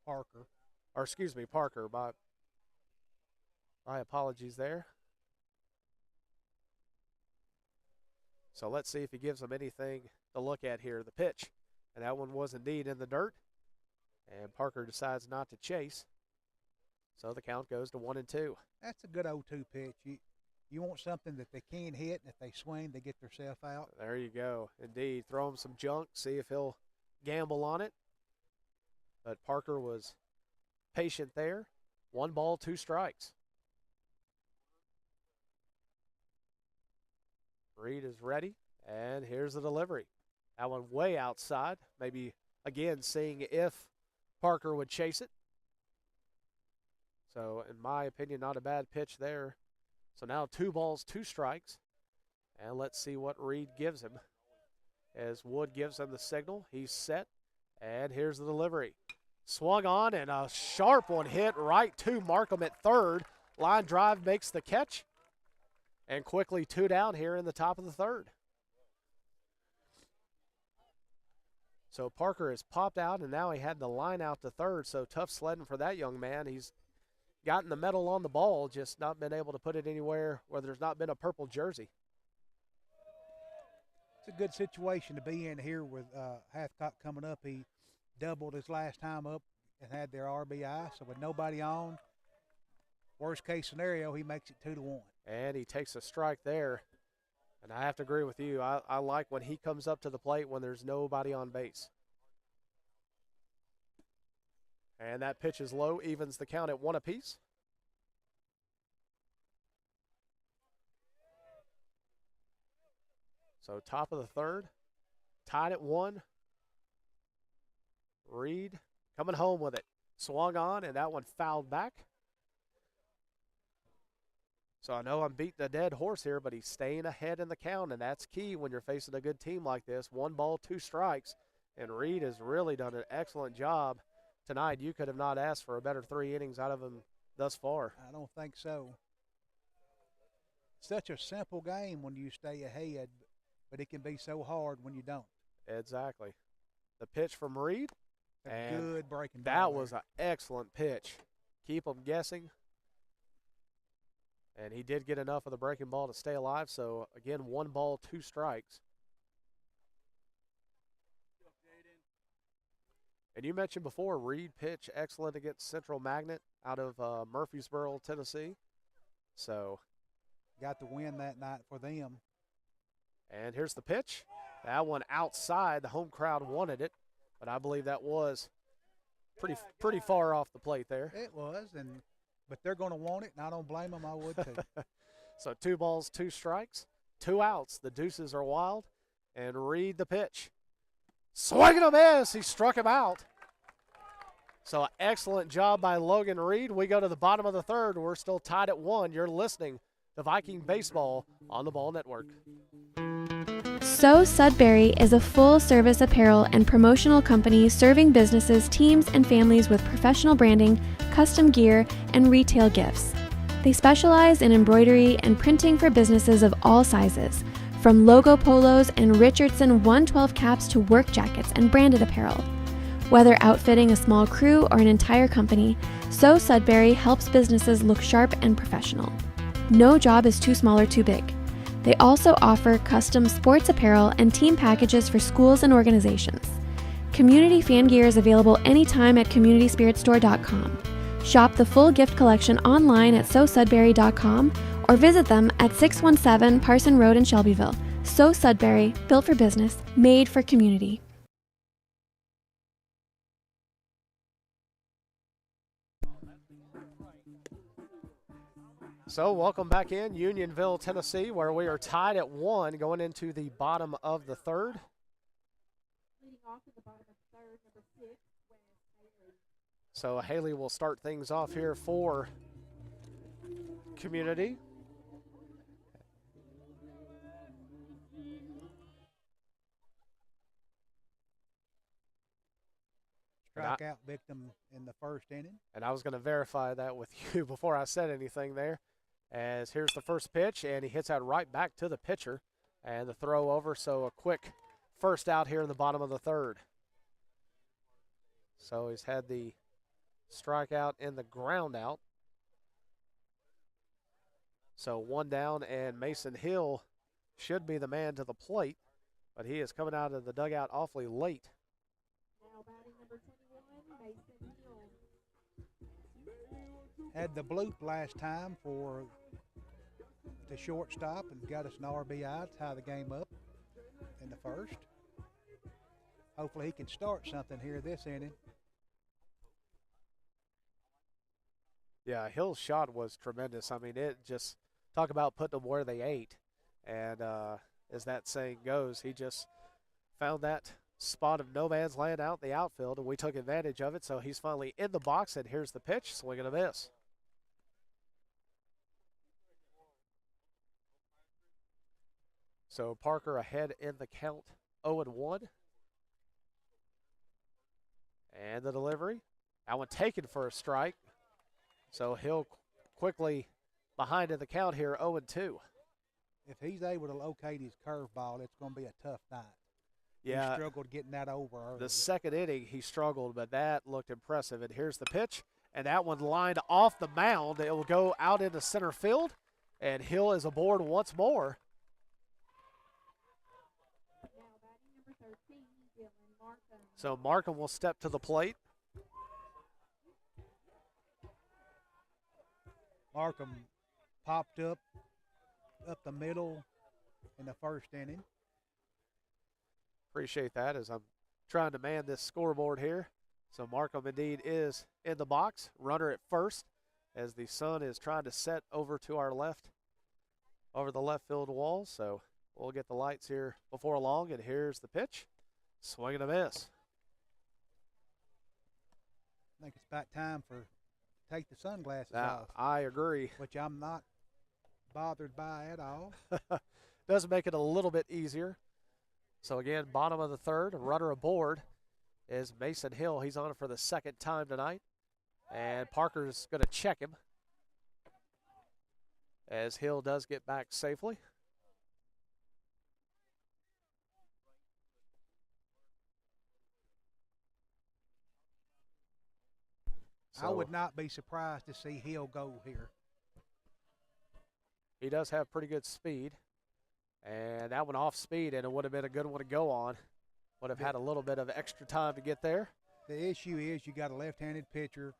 Parker. Or excuse me, Parker. My apologies there. So let's see if he gives them anything to look at here. The pitch. And that one was indeed in the dirt. And Parker decides not to chase. So the count goes to 1-2. That's a good 0-2 pitch. You want something that they can hit, and if they swing, they get themselves out. There you go. Indeed. Throw him some junk, see if he'll gamble on it. But Parker was patient there. 1 ball, 2 strikes. Reed is ready, and here's the delivery. That one way outside. Maybe, again, seeing if Parker would chase it. So, in my opinion, not a bad pitch there. So now 2 balls, 2 strikes. And let's see what Reed gives him. As Wood gives him the signal, he's set. And here's the delivery. Swung on, and a sharp one hit right to Markham at third. Line drive makes the catch. And quickly 2 down here in the top of the third. So Parker has popped out, and now he had the line out to third. So tough sledding for that young man. He's gotten the metal on the ball, just not been able to put it anywhere where there's not been a purple jersey. It's a good situation to be in here with Hathcock coming up. He doubled his last time up and had their RBI. So with nobody on, worst case scenario, he makes it 2-1. And he takes a strike there. And I have to agree with you. I like when he comes up to the plate when there's nobody on base. And that pitch is low, evens the count at 1 apiece. So top of the third, tied at 1. Reed coming home with it. Swung on, and that one fouled back. So I know I'm beating a dead horse here, but he's staying ahead in the count, and that's key when you're facing a good team like this. 1 ball, 2 strikes, and Reed has really done an excellent job tonight. You could have not asked for a better 3 innings out of him thus far. I don't think so. Such a simple game when you stay ahead, but it can be so hard when you don't. Exactly. The pitch from Reed. A And good breaking that ball was there. an excellent pitch. Keep them guessing. And he did get enough of the breaking ball to stay alive. So, again, 1 ball, 2 strikes. And you mentioned before, Reed pitch excellent against Central Magnet out of Murfreesboro, Tennessee. So, got the win that night for them. and here's the pitch. That one outside. The home crowd wanted it, but I believe that was pretty far off the plate there. It was, but they're going to want it, and I don't blame them. I would too. So 2 balls, 2 strikes, 2 outs. The deuces are wild, and Reed the pitch. Swing and a miss. He struck him out. So excellent job by Logan Reed. We go to the bottom of the third. We're still tied at 1. You're listening to Viking Baseball on the Ball Network. So Sudbury is a full-service apparel and promotional company serving businesses, teams, and families with professional branding, custom gear, and retail gifts. They specialize in embroidery and printing for businesses of all sizes, from logo polos and Richardson 112 caps to work jackets and branded apparel. Whether outfitting a small crew or an entire company, So Sudbury helps businesses look sharp and professional. No job is too small or too big. They also offer custom sports apparel and team packages for schools and organizations. Community fan gear is available anytime at communityspiritstore.com. Shop the full gift collection online at SoSudbury.com or visit them at 617 Parson Road in Shelbyville. So Sudbury, built for business, made for community. So welcome back in Unionville, Tennessee, where we are tied at 1 going into the bottom of the third. Leading off at the bottom of the third, number 6, Wes Haley. So Haley will start things off here for Community. Strikeout victim in the first inning. And I was going to verify that with you before I said anything there. As here's the first pitch, and he hits that right back to the pitcher. And the throw over, so a quick first out here in the bottom of the third. So he's had the strikeout and the ground out. So 1 down, and Mason Hill should be the man to the plate, but he is coming out of the dugout awfully late. Now batting number 21, Mason Hill. Had the bloop last time for the shortstop and got us an RBI to tie the game up in the first. Hopefully he can start something here this inning. Yeah, Hill's shot was tremendous. I mean, it just talk about putting them where they ate. And as that saying goes, he just found that spot of no man's land out in the outfield, and we took advantage of it. So he's finally in the box, and here's the pitch, swing and a miss. So Parker ahead in the count, 0-1. And the delivery. That one taken for a strike. So Hill quickly behind in the count here, 0-2. If he's able to locate his curveball, it's going to be a tough night. Yeah, he struggled getting that over early. The second inning he struggled, but that looked impressive. And here's the pitch, and that one lined off the mound. It will go out into center field, and Hill is aboard once more. Now batting number 13, Dylan Markham. So Markham will step to the plate. Markham popped up the middle in the first inning. Appreciate that as I'm trying to man this scoreboard here. So Markham indeed is in the box, runner at first, as the sun is trying to set over to our left, over the left field wall. So we'll get the lights here before long, and here's the pitch. Swing and a miss. I think it's about time for take the sunglasses Now, off, I agree. which I'm not bothered by at all. Does make it a little bit easier. So again, bottom of the third, runner aboard is Mason Hill. He's on it for the second time tonight. And Parker's going to check him as Hill does get back safely. I would not be surprised to see Hill go here. He does have pretty good speed. And that one off speed, and it would have been a good one to go on. Would have had a little bit of extra time to get there. The issue is you got a left-handed pitcher.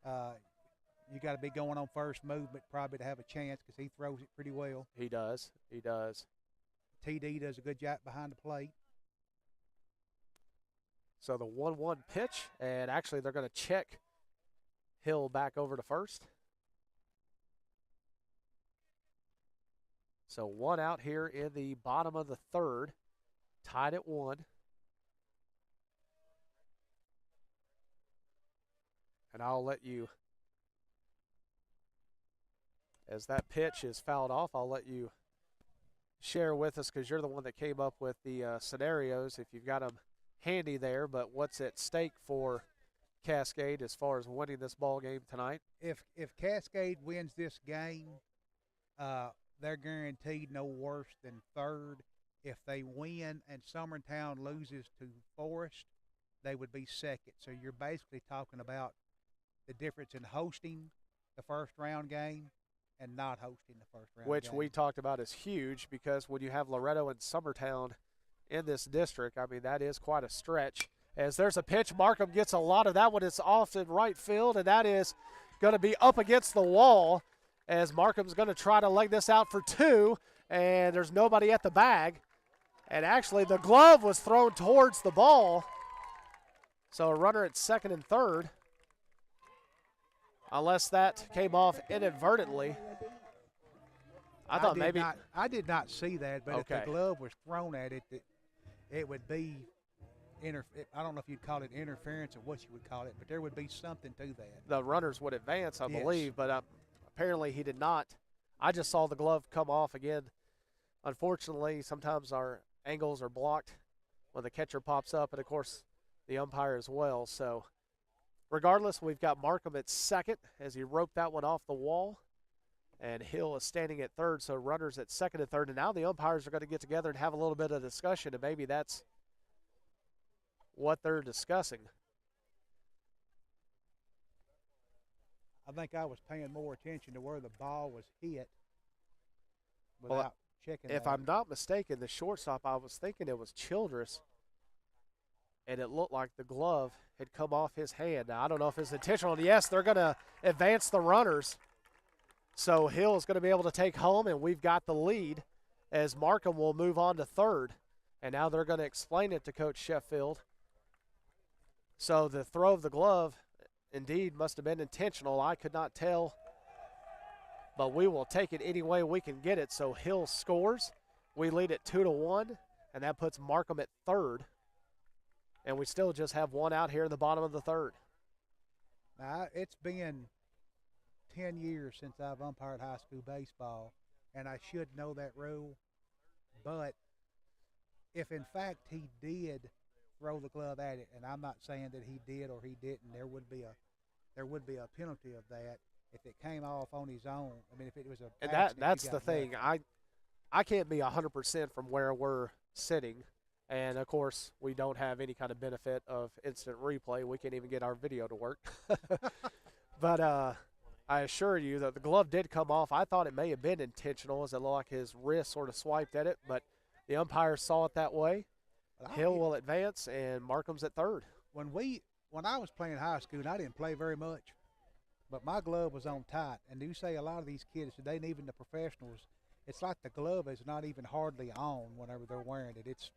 You got to be going on first movement probably to have a chance because he throws it pretty well. He does. He does. TD does a good job behind the plate. So the 1-1 pitch, and actually they're going to check Hill back over to first. So one out here in the bottom of the third, tied at 1. And I'll let you, as that pitch is fouled off, I'll let you share with us because you're the one that came up with the scenarios if you've got them handy there. But what's at stake for Cascade as far as winning this ball game tonight? If Cascade wins this game, they're guaranteed no worse than third. If they win and Summertown loses to Forest, they would be second. So you're basically talking about the difference in hosting the first round game and not hosting the first round Which game. we talked about is huge because when you have Loretto and Summertown in this district, I mean, that is quite a stretch. As there's a pitch, Markham gets a lot of that one. It's off in right field, and that is going to be up against the wall as Markham's going to try to leg this out for 2, and there's nobody at the bag. And actually, the glove was thrown towards the ball. So a runner at second and third, unless that came off inadvertently. I thought maybe. I did not see that, but Okay. if the glove was thrown at it, it would be. I don't know if you'd call it interference or what you would call it, but there would be something to that. The runners would advance, I Yes. believe, but apparently he did not. I just saw the glove come off again. Unfortunately, sometimes our angles are blocked when the catcher pops up, and, of course, the umpire as well. So regardless, we've got Markham at second as he roped that one off the wall, and Hill is standing at third, so runners at second and third. And now the umpires are going to get together and have a little bit of discussion, and maybe that's what they're discussing. I think I was paying more attention to where the ball was hit Well, without checking If that. I'm not mistaken, the shortstop, I was thinking it was Childress, and it looked like the glove had come off his hand. Now, I don't know if it's intentional. Yes, they're going to advance the runners. So Hill is going to be able to take home, and we've got the lead as Markham will move on to third. And now they're going to explain it to Coach Sheffield. So the throw of the glove indeed must have been intentional. I could not tell, but we will take it any way we can get it. So Hill scores. We lead at 2-1, and that puts Markham at third. And we still just have one out here in the bottom of the third. Now, it's been 10 years since I've umpired high school baseball, and I should know that rule. But if, in fact, he did throw the glove at it, and I'm not saying that he did or he didn't, there would be a penalty of that if it came off on his own. I mean, if it was a and accident, that's you the got thing. nothing. I can't be 100% from where we're sitting. And, of course, we don't have any kind of benefit of instant replay. We can't even get our video to work. But I assure you that the glove did come off. I thought it may have been intentional as it looked like his wrist sort of swiped at it. But the umpire saw it that way. Hill will advance, and Markham's at third. When I was playing high school, and I didn't play very much, but my glove was on tight. And you say a lot of these kids today, and even the professionals, it's like the glove is not even hardly on whenever they're wearing it.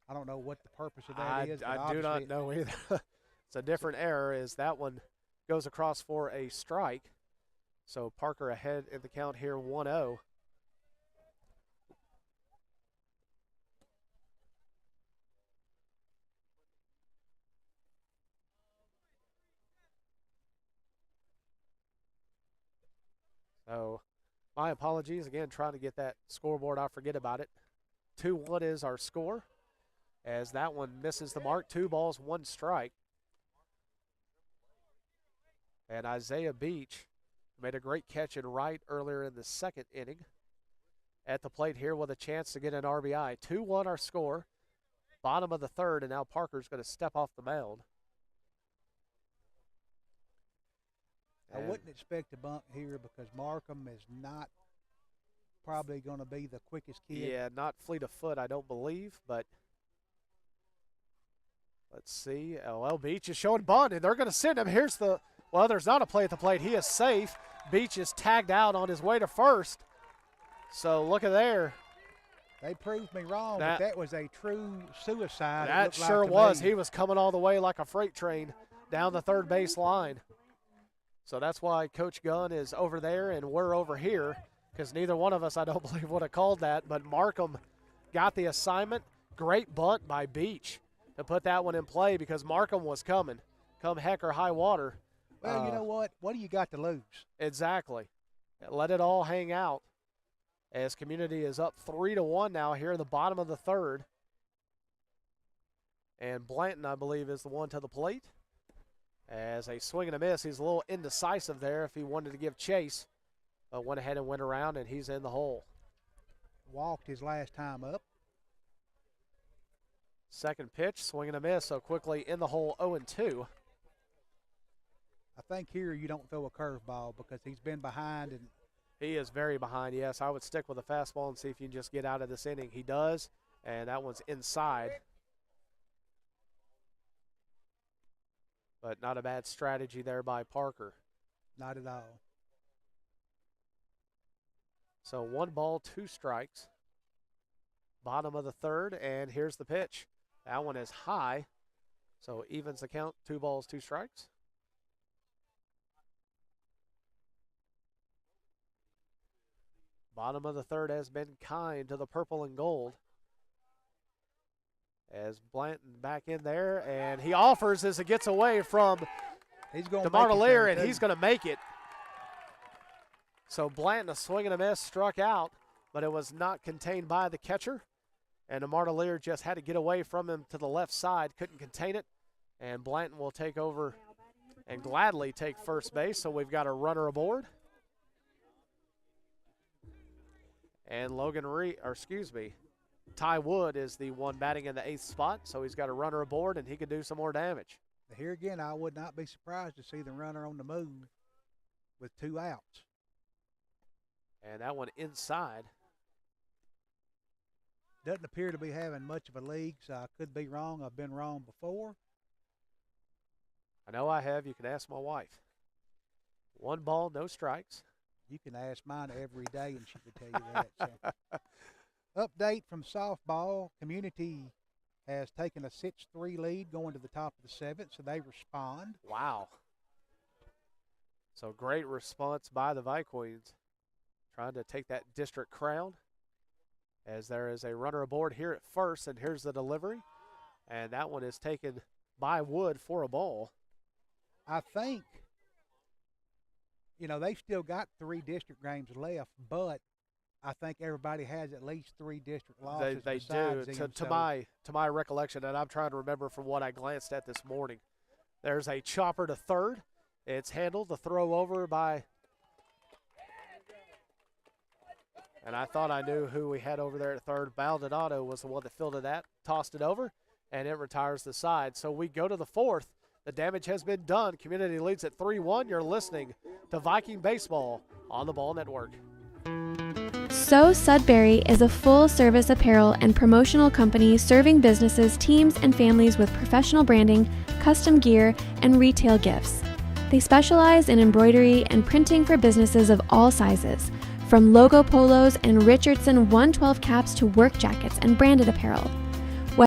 I don't know what the purpose of that is. I do not know either. It's a different error as that one goes across for a strike. So Parker ahead in the count here 1-0. So my apologies again, trying to get that scoreboard. I forget about it. 2-1 is our score as that one misses the mark. 2 balls, 1 strike. And Isaiah Beach made a great catch in right earlier in the second inning. At the plate here with a chance to get an RBI. 2-1 our score. Bottom of the third, and now Parker's going to step off the mound. I wouldn't expect a bunt here because Markham is not probably going to be the quickest kid. Yeah, not fleet of foot, I don't believe, but let's see. Well, Beach is showing bunt, and they're going to send him. Well, there's not a play at the plate. He is safe. Beach is tagged out on his way to first. So look at there. They proved me wrong, but that was a true suicide. That sure was. He was coming all the way like a freight train down the third base line. So that's why Coach Gunn is over there and we're over here, because neither one of us, I don't believe, would have called that. But Markham got the assignment. Great bunt by Beach to put that one in play because Markham was coming, come heck or high water. Well, you know what? What do you got to lose? Exactly. Let it all hang out as Community is up 3-1 now here in the bottom of the third. And Blanton, I believe, is the one to the plate. As a swing and a miss, he's a little indecisive there if he wanted to give chase. But went ahead and went around, and he's in the hole. Walked his last time up. Second pitch, swing and a miss, so quickly in the hole, 0-2. I think here you don't throw a curveball because he's been behind. And he is very behind, yes. I would stick with a fastball and see if you can just get out of this inning. He does, and that one's inside. But not a bad strategy there by Parker. Not at all. So 1 ball, 2 strikes. Bottom of the third, and here's the pitch. That one is high, so evens the count, 2 balls, 2 strikes. Bottom of the third has been kind to the purple and gold. As Blanton back in there, and he offers as it gets away from DeMartelier, and he's going to make it. So Blanton, a swing and a miss, struck out, but it was not contained by the catcher. And DeMartelier just had to get away from him to the left side, couldn't contain it. And Blanton will take over and gladly take first base, so we've got a runner aboard. And Ty Wood is the one batting in the 8th spot, so he's got a runner aboard, and he could do some more damage. Here again, I would not be surprised to see the runner on the move with 2 outs. And that one inside. Doesn't appear to be having much of a league, so I could be wrong. I've been wrong before. I know I have. You can ask my wife. 1 ball, no strikes. You can ask mine every day, and she would tell you that. So. Update from softball. Community has taken a 6-3 lead going to the top of the seventh, so they respond. Wow. So great response by the Vikings, trying to take that district crown, as there is a runner aboard here at first, and here's the delivery. And that one is taken by Wood for a ball. I think, they've still got 3 district games left, but I think everybody has at least 3 district losses. They do, to my recollection, and I'm trying to remember from what I glanced at this morning. There's a chopper to third. It's handled, the throw over by, and I thought I knew who we had over there at third. Baldonado was the one that fielded that, tossed it over, and it retires the side. So we go to the fourth. The damage has been done. Community leads at 3-1. You're listening to Viking Baseball on the Ball Network. So Sudbury is a full-service apparel and promotional company serving businesses, teams, and families with professional branding, custom gear, and retail gifts. They specialize in embroidery and printing for businesses of all sizes, from logo polos and Richardson 112 caps to work jackets and branded apparel.